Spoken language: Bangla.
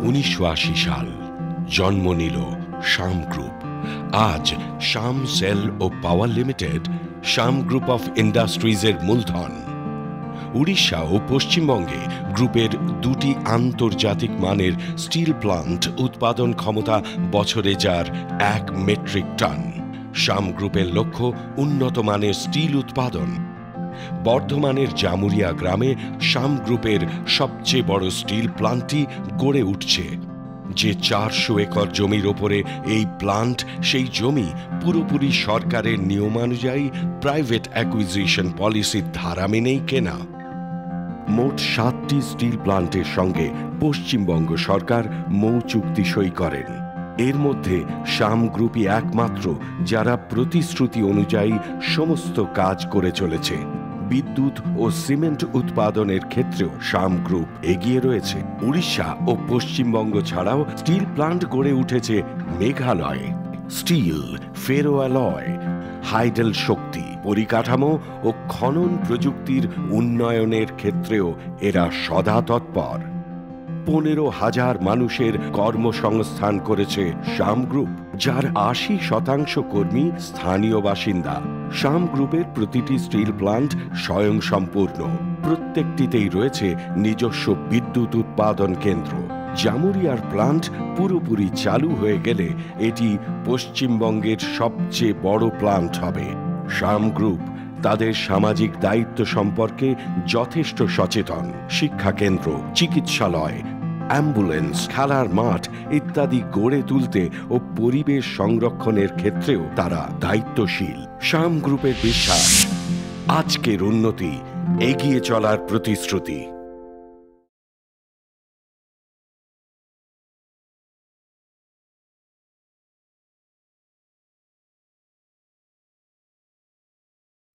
1980 সাল জন্ম নিল শ্যাম গ্রুপ। আজ শ্যাম সেল ও power limited Shyam group of ইন্ডাস্ট্রিজের মূলধন। উড়িষ্যা ও পশ্চিমবঙ্গে গ্রুপের দুটি আন্তর্জাতিক মানের স্টিল প্লান্ট উৎপাদন ক্ষমতা বছরে যার 1 মেট্রিক টন। শ্যাম গ্রুপের লক্ষ্য উন্নত মানের স্টিল উৎপাদন। বর্ধমানের জামুরিয়া গ্রামে শ্যাম গ্রুপের সবচেয়ে বড় স্টিল প্লান্টটি গড়ে উঠছে। যে 400 একর জমির ওপরে এই প্লান্ট, সেই জমি পুরোপুরি সরকারের নিয়মানুযায়ী প্রাইভেট অ্যাকুইজিশন পলিসির ধারা মেনেই কেনা। মোট 7টি স্টিল প্লান্টের সঙ্গে পশ্চিমবঙ্গ সরকার মৌ চুক্তি সই করেন। এর মধ্যে শ্যাম গ্রুপই একমাত্র যারা প্রতিশ্রুতি অনুযায়ী সমস্ত কাজ করে চলেছে। বিদ্যুৎ ও সিমেন্ট উৎপাদনের ক্ষেত্রেও শ্যাম গ্রুপ এগিয়ে রয়েছে। উড়িষ্যা ও পশ্চিমবঙ্গ ছাড়াও স্টিল প্লান্ট গড়ে উঠেছে মেঘালয়ে। স্টিল, ফেরো অ্যালয়, হাইডেল শক্তি, পরিকাঠামো ও খনন প্রযুক্তির উন্নয়নের ক্ষেত্রেও এরা সদা তৎপর। 15,000 মানুষের কর্মসংস্থান করেছে শ্যাম গ্রুপ, যার 80% কর্মী স্থানীয় বাসিন্দা। শ্যাম গ্রুপের প্রতিটি স্টিল প্লান্ট স্বয়ংসম্পূর্ণ। প্রত্যেকটিতেই রয়েছে নিজস্ব বিদ্যুৎ উৎপাদন কেন্দ্র। জামুরিয়ার প্লান্ট পুরোপুরি চালু হয়ে গেলে এটি পশ্চিমবঙ্গের সবচেয়ে বড় প্লান্ট হবে। শ্যাম গ্রুপ তাদের সামাজিক দায়িত্ব সম্পর্কে যথেষ্ট সচেতন। শিক্ষা কেন্দ্র, চিকিৎসালয়, অ্যাম্বুলেন্স, খেলার মাঠ ইত্যাদি গড়ে তুলতে ও পরিবেশ সংরক্ষণের ক্ষেত্রেও তারা দায়িত্বশীল। শ্যাম গ্রুপের বিশ্বাস, আজকের উন্নতি এগিয়ে চলার প্রতিশ্রুতি।